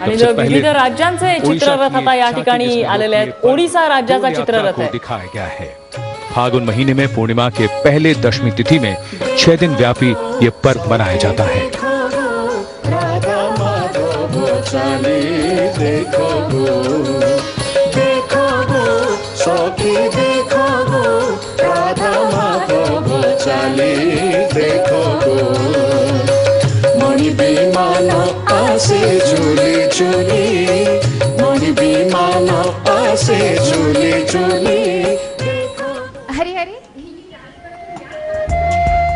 आणि विविध राज्यांचे चित्ररथ आता या ठिकाणी आलेले आहेत। ओडिशा राज्याचा चित्ररथ है दिखाया गया है। फागुन महीने में पूर्णिमा के पहले दशमी तिथि में 6 दिन व्यापी ये पर्व मनाया जाता है।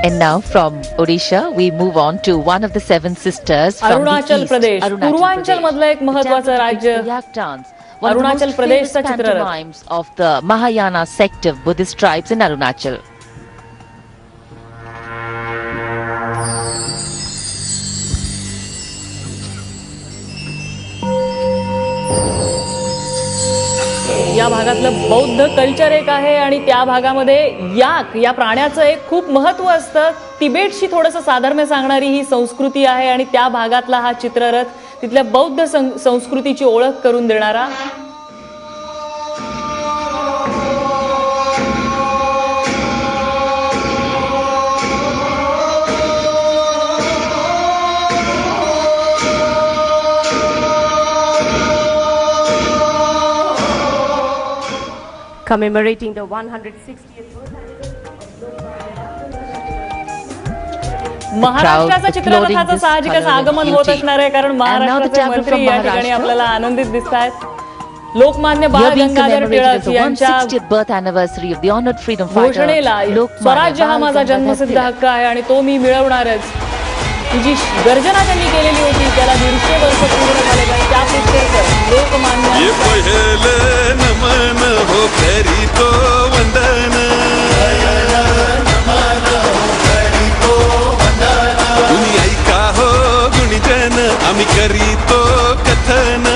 And now from Odisha, we move on to one of the 7 sisters from Arunachal Pradesh, Purvanchal मधलं एक महत्त्वाचं राज्य अरुणाचल प्रदेशचा चित्ररथ of the Mahayana sect of Buddhist tribes in Arunachal. या भागातलं बौद्ध कल्चर एक आहे आणि त्या भागामध्ये याक या प्राण्याचं एक खूप महत्त्व असतं। तिबेटशी थोडंसं साधर्म्य सांगणारी ही संस्कृती आहे आणि त्या भागातला हा चित्ररथ तिथल्या बौद्ध संस्कृतीची ओळख करून देणारा। commemorating the 160th महाराष्ट्राच्या चित्ररथाचं साहजिकच आगमन होत असणार आहे, कारण महाराष्ट्राचे मंत्री या ठिकाणी आपल्याला आनंदित दिसत आहेत। लोकमान्य बाळ गंगाधर टिळक यांच्या घोषणेला स्वराज्य हा माझा जन्मसिद्ध हक्क आहे आणि तो मी मिळवणारच ही जी गर्जना त्यांनी केलेली होती त्याला 150 वर्ष पूर्ण झाले पाहिजे। त्या प्रीत्यर्थ लोकमान्य आम्ही करीतो कथन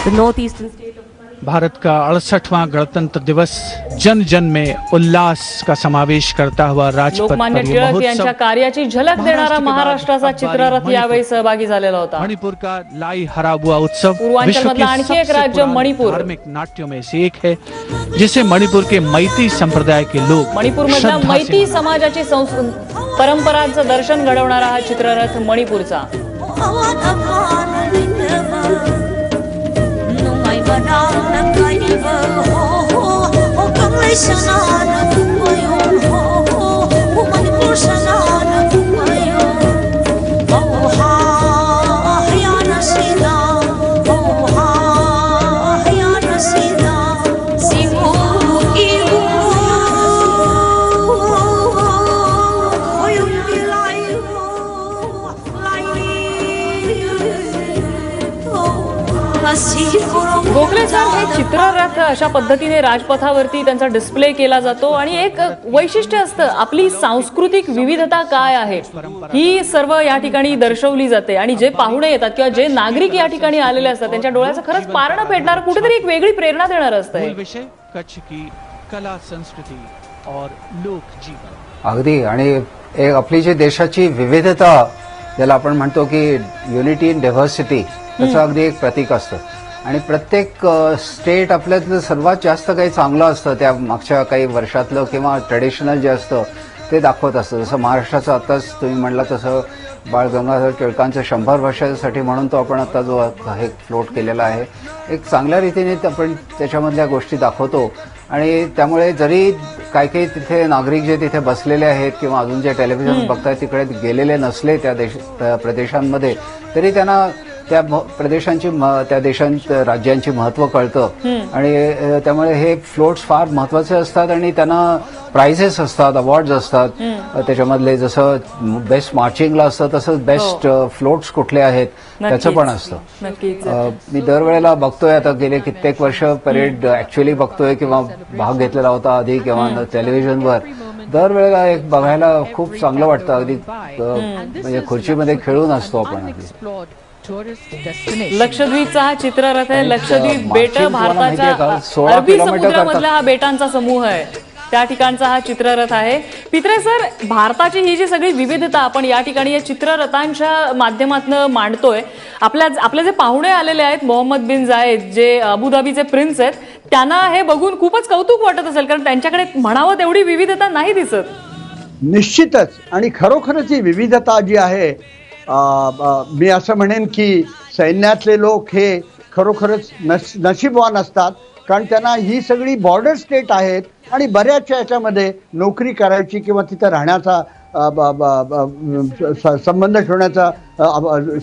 the northeastern state of Bharat का 68वां गणतंत्र दिवस जन जन में उल्लास का समावेश करता हुआ राजपथ लोकमान्य पर ये टिळक यांच्या कार्याची झलक देणारा महाराष्ट्राचा चित्ररथ यावेळी सहभागी झालेला होता। मणिपुर का लाई हराबुआ उत्सव पूर्वांचल मधलं आणखी एक राज्य मणिपुर धार्मिक नाट्यों में से एक है जिसे मणिपुर के मैती संप्रदाय के लोग मणिपुर मधल्या मैती समाजाची परंपरांचं दर्शन घडवणारा हा चित्ररथ मणिपूरचा। गोखले सर, हे चित्ररथ अशा पद्धतीने राजपथावरती त्यांचा डिस्प्ले केला जातो आणि एक वैशिष्ट्य असतं आपली सांस्कृतिक विविधता काय आहे ही सर्व या ठिकाणी दर्शवली जाते आणि जे पाहुणे येतात किंवा जे नागरिक या ठिकाणी आलेले असतात त्यांच्या डोळ्याचं खरंच पारणं फेडणार कुठेतरी एक वेगळी प्रेरणा देणार असतं। विषय कच्छ की कला संस्कृती और लोक जीवन अगदी आणि आपली जी देशाची विविधता ज्याला आपण म्हणतो की युनिटी इन डायव्हर्सिटी त्याचं अगदी एक प्रतीक असतं आणि प्रत्येक स्टेट आपल्यातलं सर्वात जास्त काही चांगलं असतं त्या मागच्या काही वर्षातलं किंवा ट्रेडिशनल जे असतं ते दाखवत असतं। जसं महाराष्ट्राचं आत्ताच तुम्ही म्हणला तसं बाळ गंगाधर टिळकांचं 100 वर्षासाठी म्हणून तो आपण आता जो हे फ्लोट केलेला आहे एक चांगल्या रीतीने आपण त्याच्यामधल्या गोष्टी दाखवतो आणि त्यामुळे जरी काही काही तिथे नागरिक जे तिथे बसलेले आहेत किंवा अजून जे टेलिव्हिजन बघतायत तिकडे गेलेले नसले त्या प्रदेशांमध्ये तरी त्यांना त्या प्रदेशांची त्या राज्यांची महत्व कळतं आणि त्यामुळे हे फ्लोट्स फार महत्वाचे असतात आणि त्यांना प्राइजेस असतात, अवॉर्ड्स असतात। त्याच्यामधले जसं बेस्ट मार्चिंगला असतं तसंच बेस्ट फ्लोट्स कुठले आहेत त्याचं पण असतं। मी दरवेळेला बघतोय, आता गेले कित्येक वर्ष परेड ऍक्च्युअली बघतोय किंवा भाग घेतलेला होता आधी किंवा टेलिव्हिजनवर दरवेळेला एक बघायला खूप चांगलं वाटतं. अगदी म्हणजे खुर्चीमध्ये खेळून असतो आपण अगदी. लक्षद्वीपचा हा चित्ररथ आहे. लक्षद्वीप बेट मागची तुम्हाला माहिती आहे का? भारताच्या 16 अरबी किलोमीटर समुद्रामधला हा बेटांचा समूह आहे. त्या ठिकाणचा हा चित्ररथ आहे. पित्रे सर, भारताची ही जी सगळी विविधता आपण या ठिकाणी या चित्ररथांच्या माध्यमातून मांडतोय. आपले जे पाहुणे आलेले आहेत, मोहम्मद बिन जायद जे अबुधाबीचे प्रिन्स आहेत, त्यांना हे बघून खूपच कौतुक वाटत असेल, कारण त्यांच्याकडे म्हणावं तेवढी विविधता नाही दिसत. निश्चितच. आणि खरोखरच ही विविधता जी आहे, मी असं म्हणेन की सैन्यातले लोक हे खरोखरच नशीबवान असतात, कारण त्यांना ही सगळी बॉर्डर स्टेट आहेत आणि बऱ्याचशा याच्यामध्ये नोकरी करायची किंवा तिथं राहण्याचा संबंध ठेवण्याचा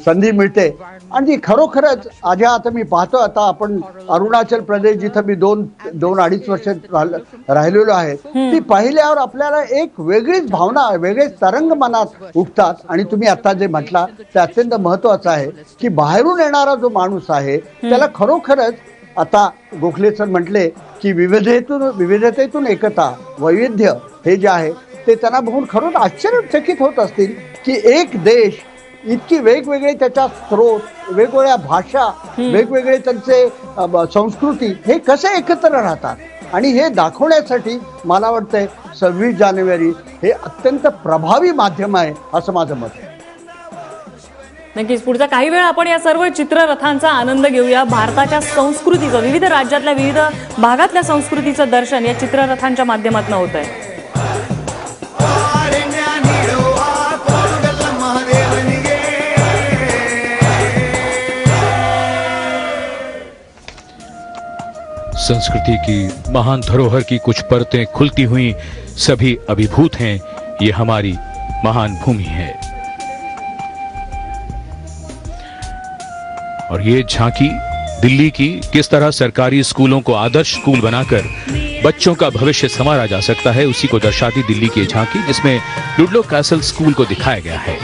संधी मिळते. आणि खरोखरच आता मी पाहतो, आता आपण अरुणाचल प्रदेश जिथं मी दोन अडीच वर्ष राहिलेलो आहे, ती पाहिल्यावर आपल्याला एक वेगळीच भावना, वेगळेच तरंग मनात उठतात. आणि तुम्ही आता जे म्हटला ते अत्यंत महत्वाचं आहे की बाहेरून येणारा जो माणूस आहे त्याला खरोखरच, आता गोखले सर म्हटले की विविधतेतून एकता, वैविध्य हे जे आहे ते त्यांना बघून खरोच आश्चर्यचकित होत असतील की एक देश इतकी वेगवेगळे त्याच्या स्रोत, वेगवेगळ्या भाषा, वेगवेगळे त्यांचे संस्कृती हे कसे एकत्र राहतात. आणि हे दाखवण्यासाठी मला वाटतंय 26 जानेवारी हे अत्यंत प्रभावी माध्यम आहे असं माझं मत आहे. नक्कीच पुढचा काही वेळ आपण या सर्व चित्ररथांचा आनंद घेऊया. भारताच्या संस्कृतीचं, विविध राज्यातल्या विविध भागातल्या संस्कृतीचं दर्शन या चित्ररथांच्या माध्यमातून होत आहे. संस्कृति की महान धरोहर की कुछ परतें खुलती हुई सभी अभिभूत हैं. ये हमारी महान भूमि है. और ये झांकी दिल्ली की किस तरह सरकारी स्कूलों को आदर्श स्कूल बनाकर बच्चों का भविष्य संवारा जा सकता है, उसी को दर्शाती दिल्ली की झांकी, जिसमें लुडलो कैसल स्कूल को दिखाया गया है.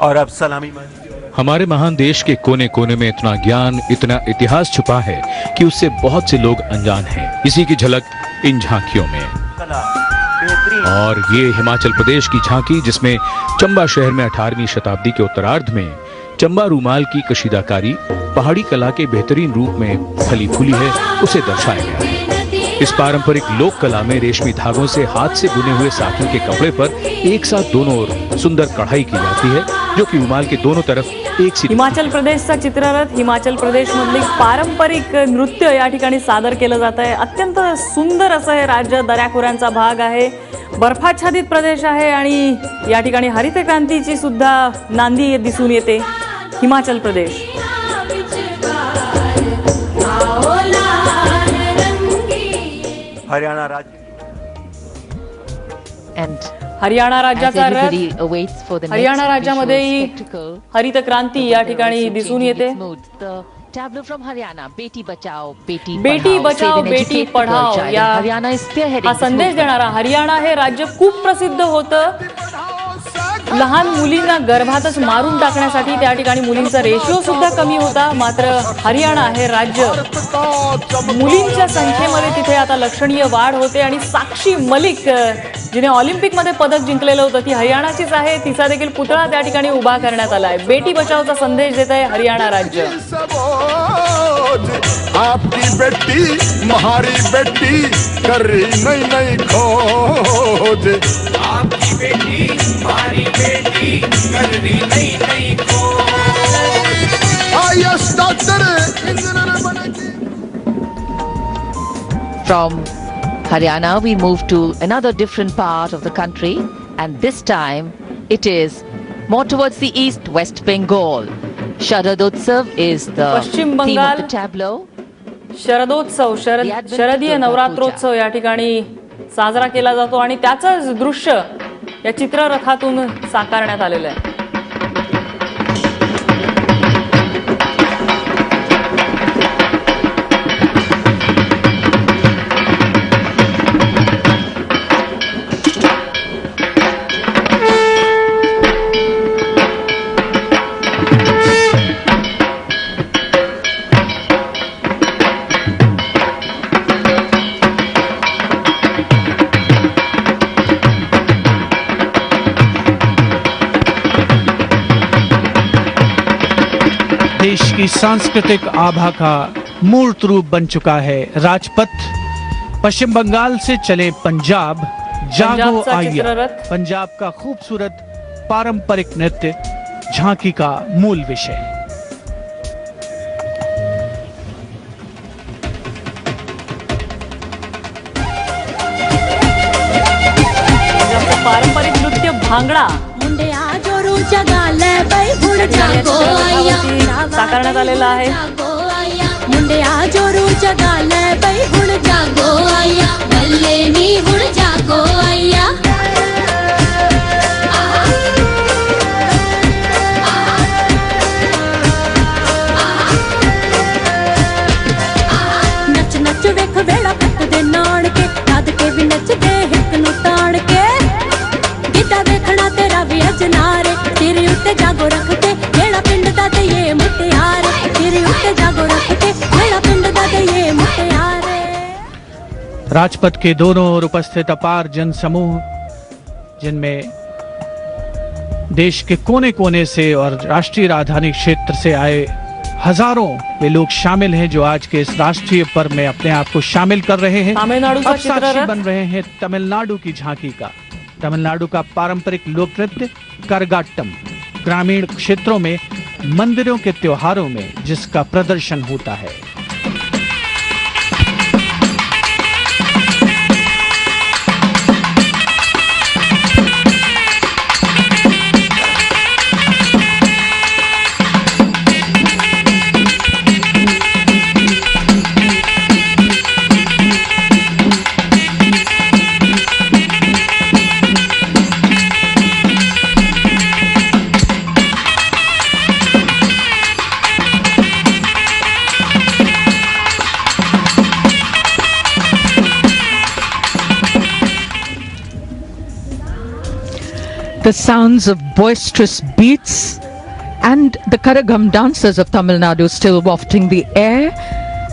और अब सलामी हमारे महान देश के कोने कोने में इतना ज्ञान, इतना इतिहास छुपा है कि उससे बहुत से लोग अनजान हैं. इसी की झलक इन झांकियों में. और ये हिमाचल प्रदेश की झांकी, जिसमें चंबा शहर में 18वीं शताब्दी के उत्तरार्ध में चंबा रूमाल की कशीदाकारी पहाड़ी कला के बेहतरीन रूप में फली फूली है, उसे दर्शाया गया है. इस पारंपरिक लोक कला में रेशमी धागों से हाथ से बुने हुए साटन के कपड़े पर एक साथ दोनों ओर सुंदर कढ़ाई की जाती है, जो कि रुमाल के दोनों तरफ एक सी. हिमाचल प्रदेशचा चित्ररथ, हिमाचल प्रदेश मधली पारंपरिक नृत्य या ठिकाणी सादर केलं जात आहे. अत्यंत सुंदर असं हे राज्य, दऱ्याखोऱ्यांचा भाग आहे, बर्फाच्छादित प्रदेश आहे आणि या ठिकाणी हरित क्रांतीची सुद्धा नांदी दिसून येते. हिमाचल प्रदेश. हरियाणा राज्य And हरियाणा as राज्याचा रथ, everybody awaits for the Haryana next राज्यामध्येही visual spectacle, हरित क्रांती या ठिकाणी also दिसून changing येते. its mood. The tableau from Haryana, Beti Bachao Beti Beti Padhao, Bachao save and Beti educate the girl पढ़ाओ child. या And Haryana is spearheading हा this संदेश movement. देणारा. हरियाणा हे राज्य खूप प्रसिद्ध होतं लहान मुलींना गर्भातच मारून टाकण्यासाठी. त्या ठिकाणी मुलींचा रेशिओ सुद्धा कमी होता. मात्र हरियाणा हे राज्य मुलींच्या संख्येमध्ये तिथे आता लक्षणीय वाढ होते. आणि साक्षी मलिक जिने ऑलिम्पिकमध्ये पदक जिंकलेलं होतं ती हरियाणाचीच आहे. तिचा देखील पुतळा त्या ठिकाणी उभा करण्यात आला आहे. बेटी बचावचा संदेश देत आहे हरियाणा राज्य. आपकी बेटी हमारी बेटी कर रही नई नई खोज. आपकी बेटी हमारी बेटी कर रही नई नई खोज. आईएएस डॉक्टर इंजीनियर बनेगी. From Haryana, we move to another different part of the country, and this time it is more towards the east, West Bengal. Sharadotsav is the Paschim theme of Bengal. the tableau. शरदोत्सव शरदीय नवरात्रोत्सव या ठिकाणी साजरा केला जातो आणि त्याचंच दृश्य या चित्ररथातून साकारण्यात आलेलं आहे. देश की सांस्कृतिक आभा का मूर्त रूप बन चुका है राजपथ. पश्चिम बंगाल से चले पंजाब, जागो पंजाबचा आइया. चित्ररथ. पंजाब का खूबसूरत पारंपरिक नृत्य झांकी का मूल विषय. पंजाबचं पारंपरिक नृत्य भांगडा साकारण्यात आलेला आहे. मुंडिया जोरू जगाले बई हुण जागो आया गल्ले नी हुण जागो आया. नच नच वेख वेड़ा पत दे नान के रात के भी नच दे हिक नु तान के गीता देखना तेरा भी अजनारे तेरे उत्ते जागो रख के जेड़ा पिंड दा ते ये मुटियारे तेरे उत्ते जागो रख के जेड़ा पिंड दा ते ये मुटियारे. राजपथ के दोनों ओर उपस्थित अपार जन समूह जिनमें देश के कोने कोने से और राष्ट्रीय राजधानी क्षेत्र से आए हजारों वे लोग शामिल हैं जो आज के इस राष्ट्रीय पर्व में अपने आप को शामिल कर रहे हैं. तमिलनाडु का अब साक्षी चित्ररथ. बन रहे हैं तमिलनाडु की झांकी का. तमिलनाडु का पारंपरिक लोक नृत्य करगाट्टम ग्रामीण क्षेत्रों में मंदिरों के त्योहारों में जिसका प्रदर्शन होता है. The sounds of boisterous beats and the Karagam dancers of Tamil Nadu still wafting the air.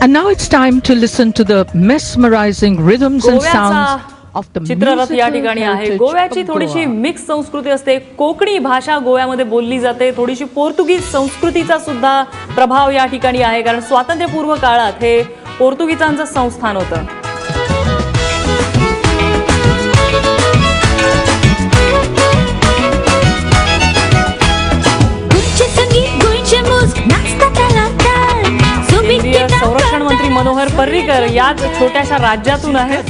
And now it's time to listen to the mesmerizing rhythms and sounds of the चित्ररथ या musical ठिकाणी आहे. heritage गोव्याची of थोडीशी Goa. Mix संस्कृती असते. कोकणी भाषा गोव्यामध्ये बोलली जाते. थोडीशी पोर्तुगीज संस्कृतीचा सुद्धा प्रभाव या ठिकाणी आहे कारण स्वातंत्र्यपूर्व काळात हे पोर्तुगीजांचं संस्थान होतं. केंद्रीय संरक्षण मंत्री मनोहर पर्रीकर याच छोट्याशा राज्यातून आहेत.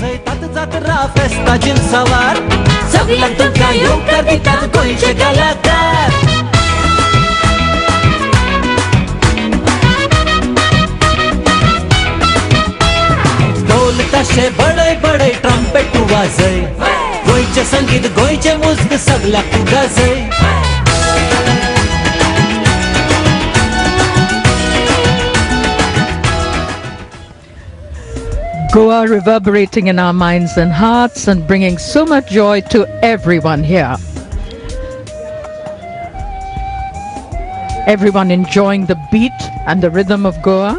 ढोल तशे बडे बडे ट्रम्पेट वाजय गोयचे संगीत गोयचे मुस्क सगळ्याक गाजय. Goa reverberating in our minds and hearts and bringing so much joy to everyone here. Everyone enjoying the beat and the rhythm of Goa.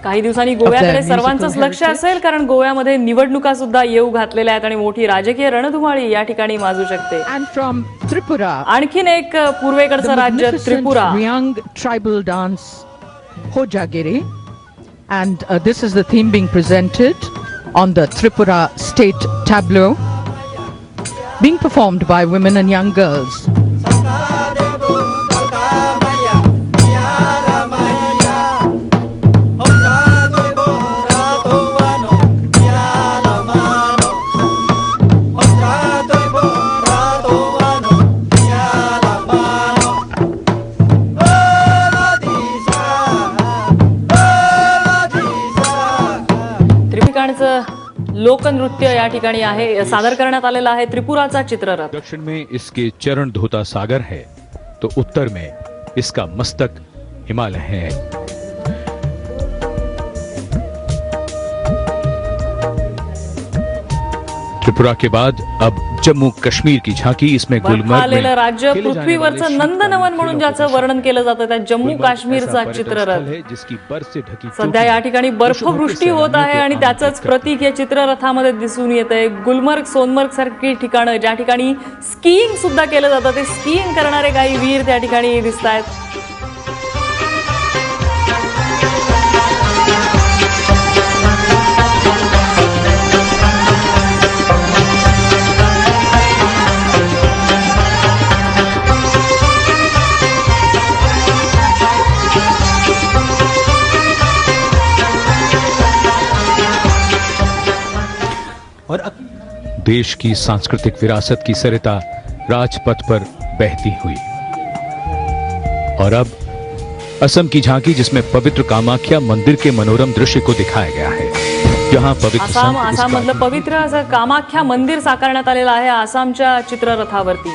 काही दिवसांनी गोव्याकडे सर्वांचंच लक्ष असेल कारण गोव्यामध्ये निवडणुका सुद्धा येऊ घातलेल्या आहेत आणि मोठी राजकीय रणधुमाळी या ठिकाणी माजू शकते. And from Tripura, आणखीन एक पूर्वेकडचं राज्य Tripura. Young tribal dance Hojagiri. And this is the theme being presented on the Tripura state tableau, being performed by women and young girls. त्रिपिकाणचं लोकनृत्य या ठिकाणी आहे, सादर करण्यात आलेला आहे त्रिपुराचा चित्ररथ. दक्षिण में इसके चरण धोता सागर है तो उत्तर में इसका मस्तक हिमालय है. त्रिपुरा के बाद अब जम्मू कश्मीर की झांकी. इसमें गुलमर्ग बर्फालेलं में राज्य, खेले जाने पृथ्वीवरचं वाले नंदनवन म्हणून ज्याचं वर्णन केलं जातं त्या जम्मू गुलमर्ग काश्मीरचा ऐसा पर्यटन चित्ररथ. स्थल है जिसकी बर्फ से ढकी सध्या या ठिकाणी बर्फवृष्टी होत आहे आणि त्याचंच प्रतीक या चित्ररथामध्ये दिसून येत आहे. गुलमर्ग, सोनमर्ग सारखी ठिकाणं ज्या ठिकाणी स्कीइंग सुद्धा केलं जातं, ते स्कीइंग करणारे काही वीर त्या ठिकाणी दिसत आहेत. देश की सांस्कृतिक विरासत की सरिता राजपथ पर बहती हुई. और अब असम की झांकी जिसमें पवित्र कामाख्या मंदिर के मनोरम दृश्य को दिखाया गया है. यहाँ पवित्र संत इस आसाम मधलं पवित्र असं कामाख्या मंदिर साकारण्यात आलेलं आहे आसामच्या चित्ररथावरती.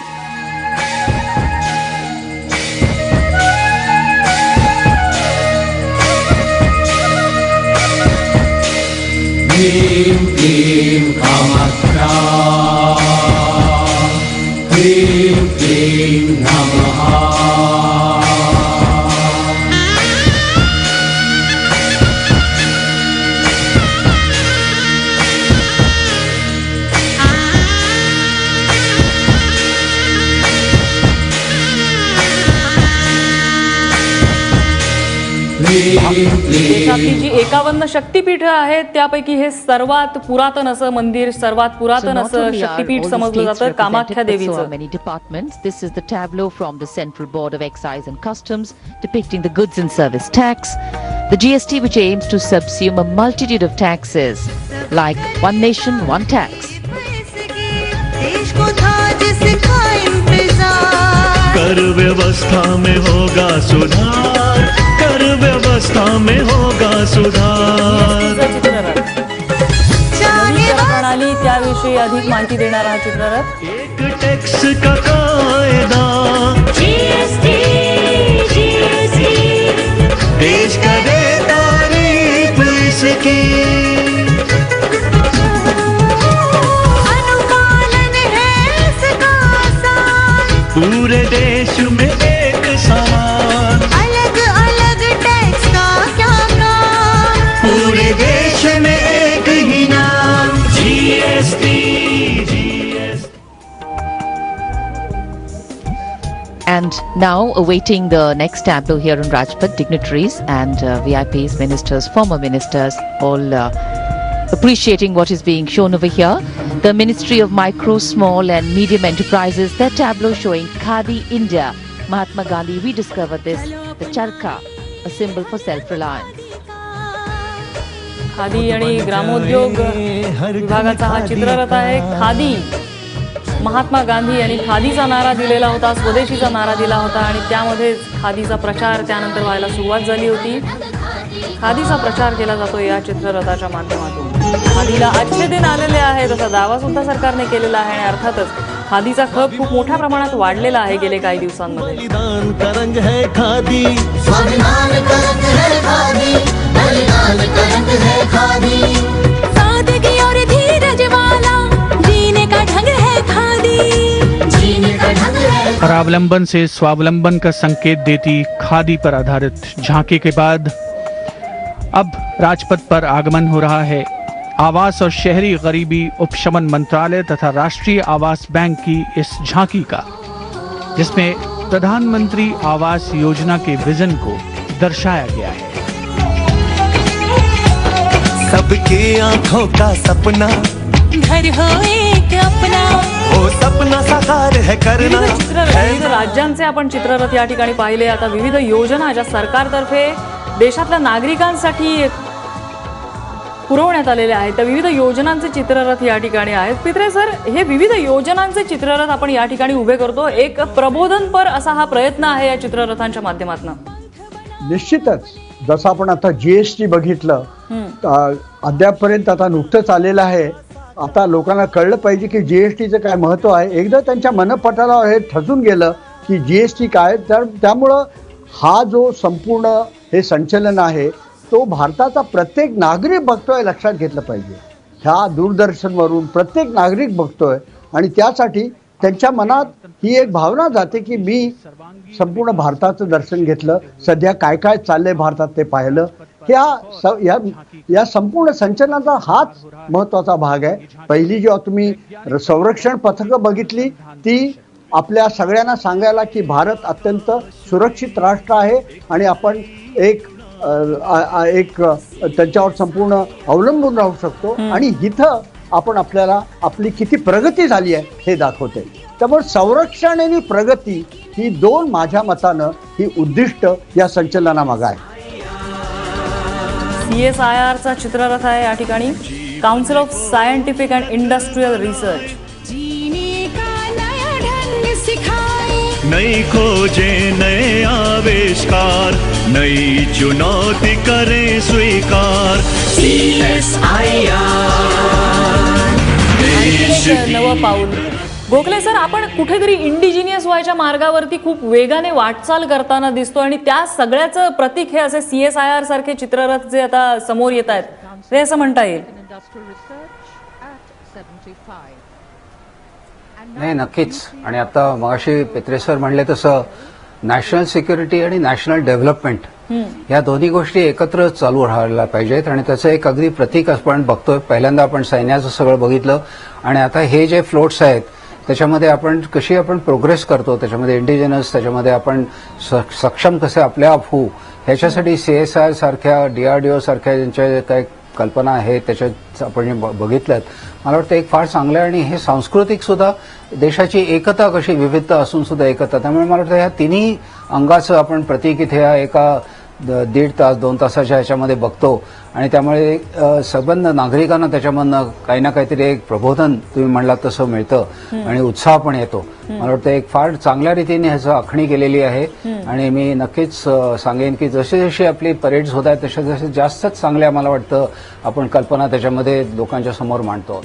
क्लीं क्लीं कामाख्या क्लीं क्लीं नमः. देशातली जी 51 शक्तिपीठ आहेत त्यापैकी हे सर्वात पुरातन असं मंदिर, सर्वात पुरातन असं शक्तिपीठ समजलं जातं कामाख्या देवीचं. Many departments. This is the tableau from the Central Board of Excise and Customs depicting the goods and service tax, the GST which aims to subsume a multitude of taxes like one nation, one tax. कर व्यवस्था में होगा सुधार, कर व्यवस्था में होगा सुधार. चित्ररथ नवीन कर प्रणाली त्याविषयी अधिक माहिती देणारा हा चित्ररथ. एक टैक्स का कायदा देश का देता रीत इसकी. पूरे देश में एक समान, अलग अलग टैक्स का क्या काम, पूरे देश में एक ही नाम GST. And now awaiting the next tableau here on Rajpath, dignitaries and VIPs, ministers, former ministers, all appreciating what is being shown over here. The Ministry of Micro, Small and Medium Enterprises, their tableau showing Khadi India. Mahatma Gandhi rediscovered this, the charkha, a symbol for self-reliance. Khadi आणि ग्रामोद्योग विभागाचा हा चित्ररथ आहे. खादी, महात्मा गांधी यांनी खादीचा नारा दिलेला होता, स्वदेशीचा नारा दिला होता आणि त्यामध्येच खादीचा प्रचार त्यानंतर व्हायला सुरुवात झाली होती. खादीचा प्रचार केला जातो या चित्ररथाच्या माध्यमातून. खादीला अच्छे दिन आलेले आहेत असा दावा सुद्धा सरकारने केलेला आहे आणि अर्थातच खादीचा खप खूप मोठ्या प्रमाणात वाढलेला आहे गेले काही दिवसांमध्ये. बलिदान का रंग है खादी, सादगी और धीरज वाला जीने का ढंग है खादी, जीने का ढंग है. परावलंबन से स्वावलंबन का संकेत देती खादी पर आधारित झांकी के बाद अब राजपथ पर आगमन हो रहा है आवास और शहरी गरीबी उपशमन मंत्रालय तथा राष्ट्रीय आवास बैंक की इस झांकी का, जिसमें प्रधानमंत्री आवास योजना के विजन को दर्शाया गया है. सबकी आंखों का सपना घर हो एक अपना, वो सपना साकार है करना. विविध चित्ररथ, विविध राज्यांचे आपण चित्ररथ या ठिकाणी पाहिले. आता विविध योजना ज्या सरकारतर्फे देशातल्या नागरिकांसाठी पुरवण्यात आलेले आहेत त्या विविध योजनांचे चित्ररथ या ठिकाणी आहेत. पित्रे सर, हे विविध योजनांचे चित्ररथ आपण या ठिकाणी उभे करतो. एक प्रबोधनपर असा हा प्रयत्न आहे या चित्ररथांच्या माध्यमातून. निश्चितच जसं आपण आता GST बघितलं, अद्यापपर्यंत आता नुकतंच आलेलं आहे. आता लोकांना कळलं पाहिजे की जीएसटीचं काय महत्त्व आहे. एकदा त्यांच्या मनपटाला हे ठसून गेलं की जीएसटी काय, तर त्यामुळं हा जो संपूर्ण हे संचलन आहे तो भारताचा प्रत्येक नागरिक बघतोय, लक्षात घेतलं पाहिजे. ह्या दूरदर्शनवरून प्रत्येक नागरिक बघतोय आणि त्यासाठी त्यांच्या मनात ही एक भावना जाते की मी संपूर्ण भारताचं दर्शन घेतलं, सध्या काय काय चाललंय भारतात ते पाहिलं. या संपूर्ण संचलनाचा हाच महत्वाचा भाग आहे. पहिली जेव्हा तुम्ही संरक्षण पथकं बघितली ती आपल्या सगळ्यांना सांगायला की भारत अत्यंत सुरक्षित राष्ट्र आहे आणि आपण एक त्यांच्यावर संपूर्ण अवलंबून राहू शकतो आणि इथं आपण आपल्याला आपली किती प्रगती झाली आहे हे दाखवते. त्यामुळे संरक्षण आणि प्रगती ही दोन माझ्या मतानं ही उद्दिष्ट या संचलनामागे आहे. CSIR चा चित्ररथ आहे या ठिकाणी, council of scientific and industrial research. नई खोजे नए आविष्कार, नई चुनौती करें स्वीकार. CSIR नवं पाऊल. गोखले सर, आपण कुठेतरी इंडिजिनियस व्हायच्या मार्गावरती खूप वेगाने वाटचाल करताना दिसतो आणि त्या सगळ्याचं प्रतीक हे असे CSIR सारखे चित्ररथ जे आता समोर येत आहेत ते असं म्हणता येईल. नाही, नक्कीच. आणि आता मगाशी पेत्रे सर म्हणले तसं नॅशनल सिक्युरिटी आणि नॅशनल डेव्हलपमेंट या दोन्ही गोष्टी एकत्र चालू राहायला पाहिजेत आणि त्याचं एक अगदी प्रतीक आपण बघतोय. पहिल्यांदा आपण सैन्याचं सगळं बघितलं आणि आता हे जे फ्लोट्स आहेत त्याच्यामध्ये आपण कशी आपण प्रोग्रेस करतो, त्याच्यामध्ये इंडिजिनस, त्याच्यामध्ये आपण सक्षम कसे आपले आप होऊ, ह्याच्यासाठी CSIR सारख्या, DRDO सारख्या ज्यांच्या काही कल्पना आहेत त्याच्यात आपण बघितल्यात. मला वाटतं एक फार चांगलं आहे आणि हे सांस्कृतिक सुद्धा देशाची एकता, कशी विविधता असून सुद्धा एकता. त्यामुळे मला वाटतं ह्या तिन्ही अंगाचं आपण प्रतीक इथे या एका 1.5 तास 2 तासाच्या ह्याच्यामध्ये बघतो आणि त्यामुळे संबंध नागरिकांना त्याच्यामधनं काही ना काहीतरी एक प्रबोधन तुम्ही म्हणलात तसं मिळतं आणि उत्साह पण येतो. मला वाटतं एक फार चांगल्या रीतीने ह्याचं आखणी केलेली आहे आणि मी नक्कीच सांगेन की जसे जसे आपली परेड्स होत आहेत तसे जसे जास्तच चांगल्या मला वाटतं आपण कल्पना त्याच्यामध्ये लोकांच्या समोर मांडतो.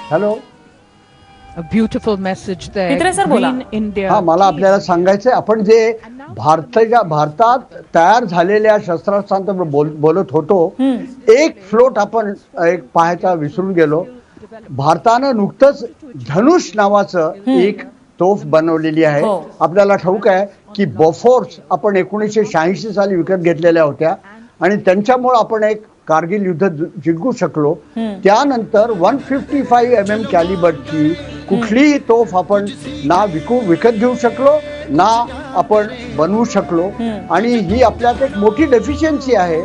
Hello, A beautiful message there. Pitre sir बोला. Green India. हा, मला आपल्याला सांगायचंय आपण जे भारतात तयार झालेल्या शस्त्रास्त्रांचं बोलत होतो. एक फ्लोट आपण एक पाहायचा विसरून गेलो. भारतानं नुकतंच धनुष नावाचं एक तोफ बनवलेली आहे. आपल्याला ठाऊक आहे की बोफोर्स आपण 1986 साली विकत घेतलेल्या होत्या आणि त्यांच्यामुळे आपण एक कारगिल युद्ध जिंकू शकलो. त्यानंतर 155 mm कॅलिबरची कुठलीही तोफ आपण ना विकत घेऊ शकलो ना आपण बनवू शकलो आणि ही आपल्यात एक मोठी डेफिशियन्सी आहे.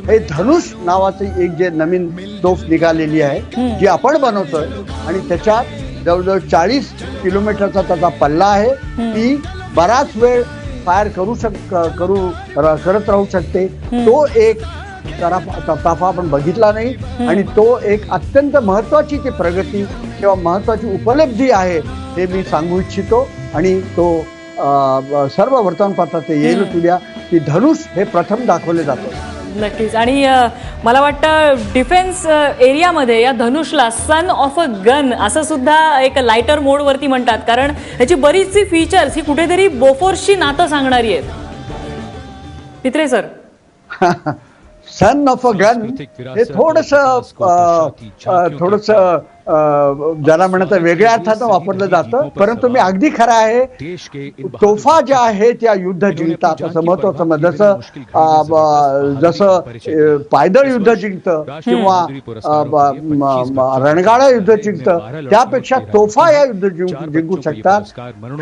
हे धनुष नावाची एक जे नवीन तोफ निघालेली आहे जी आपण बनवतोय आणि त्याच्यात जवळजवळ 40 किलोमीटरचा त्याचा पल्ला आहे. ती बराच वेळ फायर करत राहू शकते. तो एक ताफा आपण बघितला नाही आणि तो एक अत्यंत महत्वाची ती प्रगती किंवा महत्वाची उपलब्धी आहे हे मी सांगू इच्छितो आणि तो सर्व वर्तमानपत्रात येईल तुझ्या की धनुष हे प्रथम दाखवले जातं. नक्कीच. आणि मला वाटतं डिफेन्स एरियामध्ये या धनुषला सन ऑफ अ गन असं सुद्धा एक लायटर मोडवरती म्हणतात, कारण ह्याची बरीचशी फीचर्स ही कुठेतरी बोफोर्सची नातं सांगणारी आहेत. Pitre sir, son of a gun हे थोडस ज्याला म्हणत वेगळ्या अर्थानं वापरलं जातं, परंतु मी अगदी खरं आहे. तोफा ज्या आहेत त्या युद्ध जिंकतात असं महत्वाचं. जसं पायदळ युद्ध जिंकतं किंवा रणगाडा युद्ध जिंकतं त्यापेक्षा तोफा या युद्ध जिंकू शकतात.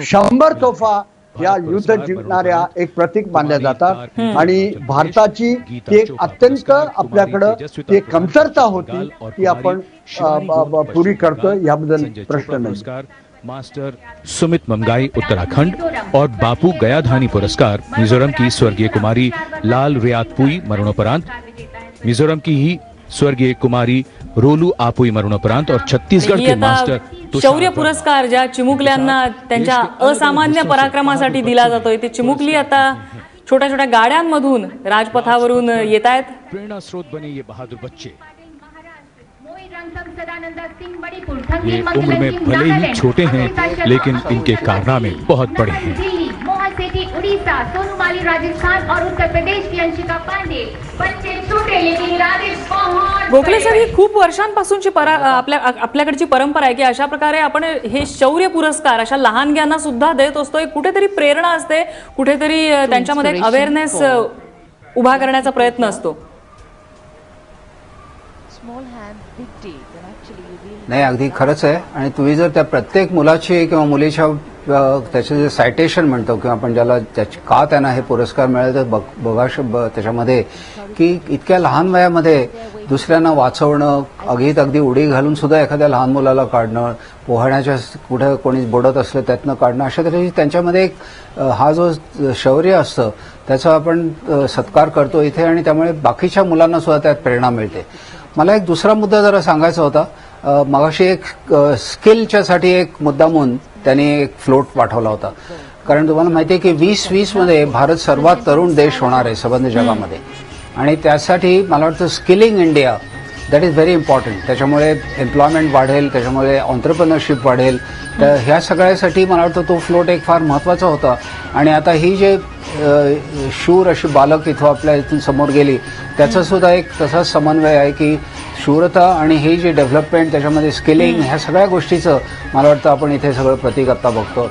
100 तोफा या युद्ध जिंकणाऱ्या एक प्रतीक मानल्या जातात आणि भारताची एक अत्यंत आपल्याकडं ती कमतरता होती ती आपण पुरी करतोय, याबद्दल प्रश्न नाही. मास्टर सुमित ममगाई उत्तराखंड और बापू गयाधानी पुरस्कार मिजोरम की स्वर्गीय कुमारी लाल रियातपुई मरणोपरांत, मिजोरम की ही स्वर्गीय कुमारी रोलू आपुई मरणोपरांत और छत्तीसगढ़ ही के आता मास्टर तुषार शौर्य वर्मा पुरस्कार ज्या चिमुकल्यांना त्यांच्या असामान्य पराक्रमासाठी दिला जातोय ते चिमुकली आता छोट्या छोट्या गाड्यांमधून राजपथावरून येत आहेत. प्रेरणा स्रोत बने ये बहादुर बच्चे ये ये उम्र में भले ही छोटे हैं लेकिन इनके कारनामे बहुत बड़े हैं. उड़ीसा, सोनूमाली राजस्थान और उत्तर प्रदेश की अंशिका पांडे. बच्चे छोटे लेकिन इरादे बहुत गोखले सर, ही खूप वर्षांपासूनची आपल्याकडची परंपरा आहे की अशा प्रकारे आपण हे शौर्य पुरस्कार अशा लहानग्यांना सुद्धा देत असतो. एक कुठेतरी प्रेरणा असते, कुठेतरी त्यांच्यामध्ये एक अवेअरनेस उभा करण्याचा प्रयत्न असतो. नाही, अगदी खरंच आहे. आणि तुम्ही जर त्या प्रत्येक मुलाची किंवा मुलीच्या त्याचे जे सायटेशन म्हणतो किंवा आपण ज्याला का त्यांना हे पुरस्कार मिळाले तर बघा त्याच्यामध्ये की इतक्या लहान वयामध्ये दुसऱ्यांना वाचवणं, अगदी उडी घालून सुद्धा एखाद्या लहान मुलाला काढणं, पोहण्याच्या कुठे कोणी बुडत असलं त्यातनं काढणं, अशा तऱ्हेची त्यांच्यामध्ये एक हा जो शौर्य असतं त्याचा आपण सत्कार करतो इथे आणि त्यामुळे बाकीच्या मुलांना सुद्धा त्यात प्रेरणा मिळते. मला एक दुसरा मुद्दा जरा सांगायचा होता. मगाशी एक स्किलच्यासाठी एक मुद्दा म्हणून त्यांनी एक फ्लोट पाठवला होता. कारण तुम्हाला माहिती आहे की 2020 मध्ये भारत सर्वात तरुण देश होणार आहे संबंध जगामध्ये आणि त्यासाठी मला वाटतं skilling India that is very important. त्याच्यामुळे एम्प्लॉयमेंट वाढेल, त्याच्यामुळे ऑन्ट्रप्रनरशिप वाढेल. तर ह्या सगळ्यासाठी मला वाटतं तो फ्लोट एक फार महत्त्वाचा होता. आणि आता ही जे शूर अशी बालक इथं आपल्या इथून समोर गेली त्याचा सुद्धा एक तसाच समन्वय आहे की शूरता आणि ही जी डेव्हलपमेंट त्याच्यामध्ये स्किलिंग ह्या सगळ्या गोष्टीचं मला वाटतं आपण इथे सगळं प्रतीक आता बघतो.